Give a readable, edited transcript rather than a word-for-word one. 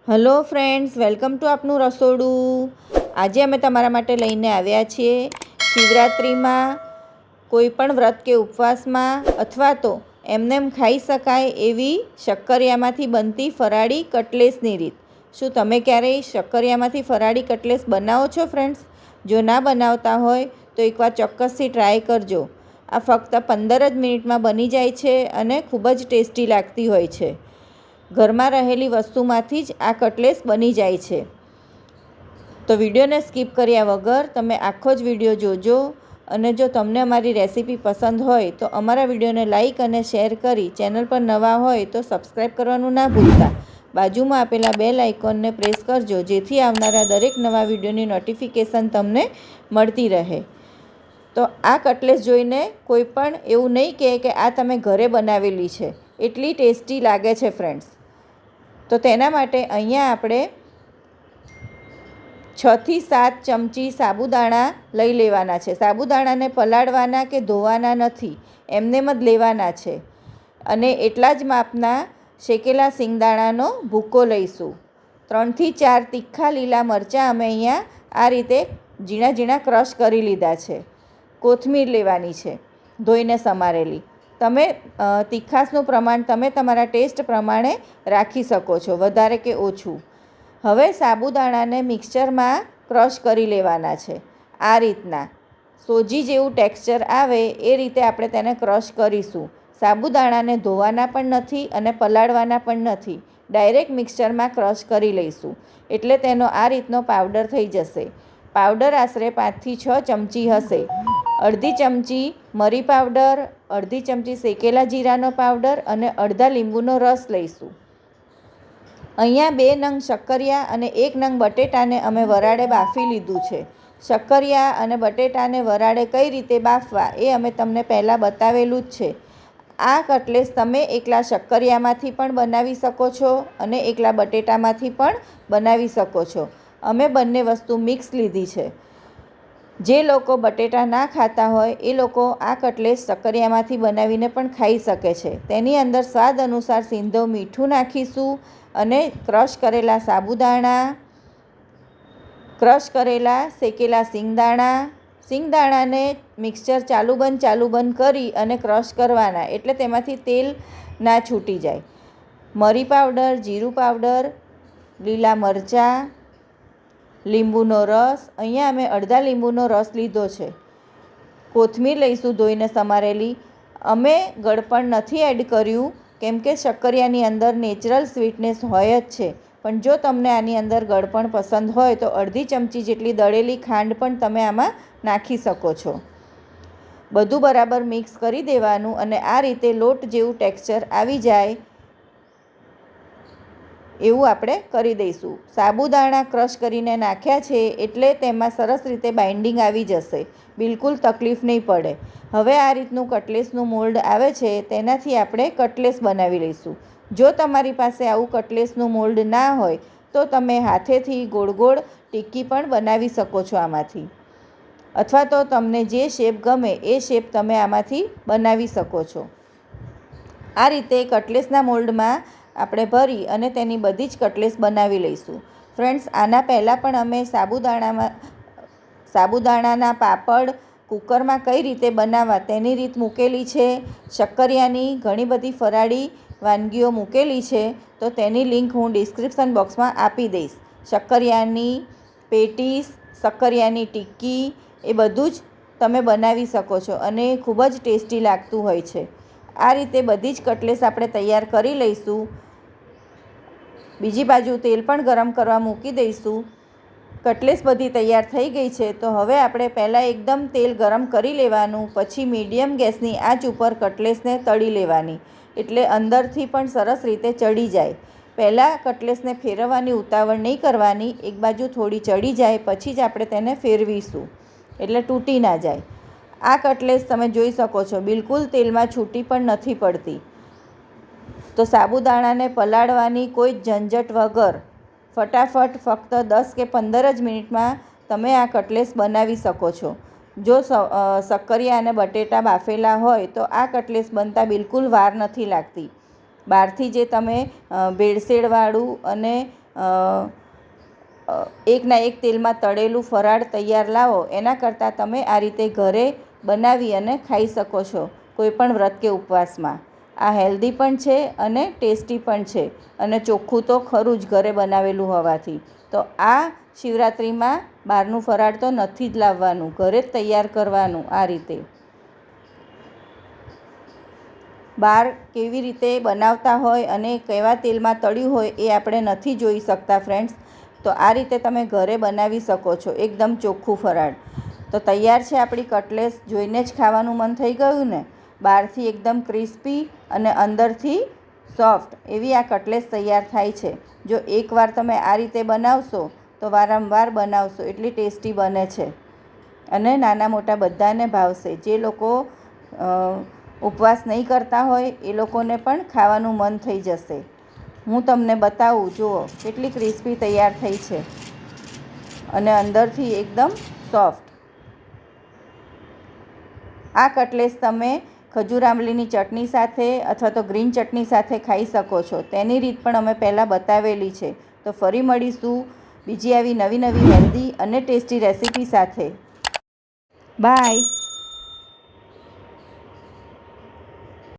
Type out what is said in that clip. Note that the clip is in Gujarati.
હેલો ફ્રેન્ડ્સ, વેલકમ ટુ આપનું રસોડું। આજે અમે તમારા માટે લઈને આવ્યા છીએ શિવરાત્રિમાં કોઈ પણ વ્રત કે ઉપવાસમાં અથવા તો એમનેમ ખાઈ શકાય એવી શક્કરિયામાંથી બનતી ફરાળી કટલેસની રીત। શું તમે ક્યારેય શક્કરિયામાંથી ફરાળી કટલેસ બનાવો છો ફ્રેન્ડ્સ? જો ના બનાવતા હોય તો એકવાર ચોક્કસથી ટ્રાય કરજો। આ ફક્ત 15 જ મિનિટમાં બની જાય છે અને ખૂબ જ ટેસ્ટી લાગતી હોય છે। ઘરમાં રહેલી વસ્તુમાંથી જ આ કટલેસ બની જાય છે। તો વિડીયોને સ્કીપ કર્યા વગર તમે આખો જ વિડીયો જોજો અને જો તમને અમારી રેસીપી પસંદ હોય તો અમારા વિડીયોને લાઇક અને શેર કરી ચેનલ પર નવા હોય તો સબસ્ક્રાઈબ કરવાનું ના ભૂલતા। બાજુમાં આપેલા બેલ આઇકોનને પ્રેસ કરજો જેથી આવનારા દરેક નવા વિડીયોની નોટિફિકેશન તમને મળતી રહે। તો આ કટલેસ જોઈને કોઈ પણ એવું નહીં કહે કે આ તમે ઘરે બનાવેલી છે, એટલી ટેસ્ટી લાગે છે ફ્રેન્ડ્સ। તો તેના માટે અહીંયા આપણે 6 થી 7 ચમચી સાબુદાણા લઈ લેવાના છે। સાબુદાણાને પલાળવાના કે ધોવાના નથી, એમનેમ જ લેવાના છે। અને એટલા જ માપના શેકેલા સિંગદાણાનો ભૂકો લઈશું। 3 થી 4 તીખા લીલા મરચાં અમે અહીંયા આ રીતે ઝીણા ઝીણા ક્રશ કરી લીધા છે। કોથમીર લેવાની છે ધોઈને સમારેલી। તમે તીખાશનું પ્રમાણ તમે તમારા ટેસ્ટ પ્રમાણે રાખી શકો છો, વધારે કે ઓછું। હવે સાબુદાણાને મિક્સચરમાં ક્રશ કરી લેવાના છે। આ રીતના સોજી જેવું ટેક્સચર આવે એ રીતે આપણે તેને ક્રશ કરીશું। સાબુદાણાને ધોવાના પણ નથી અને પલાળવાના પણ નથી, ડાયરેક્ટ મિક્સચરમાં ક્રશ કરી લઈશું એટલે તેનો આ રીતનો પાવડર થઈ જશે। પાવડર આશરે 5 થી 6 ચમચી હશે। અડધી ચમચી મરી પાવડર, અડધી ચમચી શેકેલા જીરાનો પાવડર અને અડધા લીંબુનો રસ લઈશું। અહીંયા 2 નંગ શક્કરિયા અને 1 નંગ બટેટાને અમે વરાળે બાફી લીધું છે। શક્કરિયા અને બટેટાને વરાળે કઈ રીતે બાફવા એ અમે તમને પહેલાં બતાવેલું જ છે। આ કટલેસ તમે એકલા શક્કરિયામાંથી પણ બનાવી શકો છો અને એકલા બટેટામાંથી પણ બનાવી શકો છો। અમે બંને વસ્તુ મિક્સ લીધી છે। જે લોકો બટેટા ના ખાતા હોય એ લોકો આ કટલેસ શક્કરિયામાંથી બનાવીને પણ ખાઈ શકે છે। તેની અંદર સ્વાદ અનુસાર સિંધવ મીઠું નાખીશું અને ક્રશ કરેલા સાબુદાણા, ક્રશ કરેલા શેકેલા સિંગદાણાને મિક્સચર ચાલુ બંધ કરી અને ક્રશ કરવાના એટલે તેમાંથી તેલ ના છૂટી જાય। મરી પાવડર, જીરું પાવડર, લીલા મરચાં, લીંબુનો રસ, અહીંયા અમે અડધા લીંબુનો રસ લીધો છે। કોથમીર લઈશું ધોઈને સમારેલી। અમે ગળપણ નથી એડ કર્યું કેમ કે શક્કરિયાની અંદર નેચરલ સ્વીટનેસ હોય જ છે, પણ જો તમને આની અંદર ગળપણ પસંદ હોય તો અડધી ચમચી જેટલી દળેલી ખાંડ પણ તમે આમાં નાખી શકો છો। બધું બરાબર મિક્સ કરી દેવાનું અને આ રીતે લોટ જેવું ટેક્સચર આવી જાય એવું આપણે કરી દઈશું। સાબુદાણા ક્રશ કરીને નાખ્યા છે એટલે તેમાં સરસ રીતે બાઇન્ડિંગ આવી જશે, બિલકુલ તકલીફ નહીં પડે। હવે આ રીતનું કટલેસનું મોલ્ડ આવે છે તેનાથી આપણે કટલેસ બનાવી લઈશું। જો તમારી પાસે આવું કટલેસનું મોલ્ડ ના હોય તો તમે હાથેથી ગોળ ગોળ ટિક્કી પણ બનાવી શકો છો આમાંથી, અથવા તો તમને જે શેપ ગમે એ શેપ તમે આમાંથી બનાવી શકો છો। આ રીતે કટલેસના મોલ્ડમાં આપણે ભરી અને તેની બધી જ કટલેસ બનાવી લઈશું। ફ્રેન્ડ્સ, આના પહેલાં પણ અમે સાબુદાણાના પાપડ કુકરમાં કઈ રીતે બનાવવા તેની રીત મૂકેલી છે। શક્કરિયાની ઘણી બધી ફરાળી વાનગીઓ મૂકેલી છે તો તેની લિંક હું ડિસ્ક્રિપ્શન બોક્સમાં આપી દઈશ। શક્કરિયાની પેટીસ, શક્કરિયાની ટિક્કી એ બધું જ તમે બનાવી શકો છો અને ખૂબ જ ટેસ્ટી લાગતું હોય છે। આ રીતે બધી જ કટલેસ આપણે તૈયાર કરી લઈશું। બીજી બાજુ તેલ પણ ગરમ કરવા મૂકી દઈશું। કટલેસ બધી તૈયાર થઈ ગઈ છે તો હવે આપણે પહેલાં એકદમ તેલ ગરમ કરી લેવાનું, પછી મીડિયમ ગેસની આંચ ઉપર કટલેસને તળી લેવાની એટલે અંદરથી પણ સરસ રીતે ચડી જાય। પહેલાં કટલેસને ફેરવવાની ઉતાવળ નહીં કરવાની, એક બાજુ થોડી ચડી જાય પછી જ આપણે તેને ફેરવીશું એટલે તૂટી ના જાય। આ કટલેસ તમે જોઈ શકો છો બિલકુલ તેલમાં છૂટી પણ નથી પડતી। તો સાબુદાણાને પલાળવાની કોઈ ઝંઝટ વગર ફટાફટ ફક્ત 10 કે 15 જ મિનિટમાં તમે આ કટલેસ બનાવી શકો છો। જો શક્કરિયા અને બટેટા બાફેલા હોય તો આ કટલેસ બનતા બિલકુલ વાર નથી લાગતી। બહારથી જે તમે ભેળસેળવાળું અને એકના એક તેલમાં તળેલું ફરાળ તૈયાર લાવો એના કરતાં તમે આ રીતે ઘરે બનાવી અને ખાઈ શકો છો કોઈપણ વ્રત કે ઉપવાસમાં. આ હેલ્ધી પણ છે અને ટેસ્ટી પણ છે અને ચોખ્ખું તો ખરું જ ઘરે બનાવેલું હોવાથી. તો આ શિવરાત્રિમાં બહારનું ફરાળ તો નથી જ લાવવાનું, ઘરે જ તૈયાર કરવાનું. આ રીતે બહાર કેવી રીતે બનાવતા હોય અને કેવા તેલમાં તળ્યું હોય એ આપણે નથી જોઈ શકતા ફ્રેન્ડ્સ. તો આ રીતે તમે ઘરે બનાવી શકો છો એકદમ ચોખ્ખું ફરાળ. તો તૈયાર છે આપણી કટલેસ. જોઈને જ ખાવાનું મન થઈ ગયું ને. બહારથી એકદમ ક્રિસ્પી અને અંદરથી સોફ્ટ એવી આ કટલેસ તૈયાર થાય છે. જો એકવાર તમે આ રીતે બનાવશો તો વારંવાર બનાવશો, એટલી ટેસ્ટી બને છે અને નાના મોટા બધાને ભાવશે. જે લોકો ઉપવાસ નહીં કરતા હોય એ લોકોને પણ ખાવાનું મન થઈ જશે. હું તમને બતાવું, જુઓ કેટલી ક્રિસ્પી તૈયાર થઈ છે અને અંદરથી એકદમ સોફ્ટ. આ કટલેસ તમે ખજૂર આંબલીની ચટણી સાથે અથવા તો ગ્રીન ચટણી સાથે ખાઈ શકો છો. તેની રીત પણ અમે પહેલાં બતાવેલી છે. તો ફરી મળીશું બીજી આવી નવી હેલ્ધી અને ટેસ્ટી રેસીપી સાથે. બાય.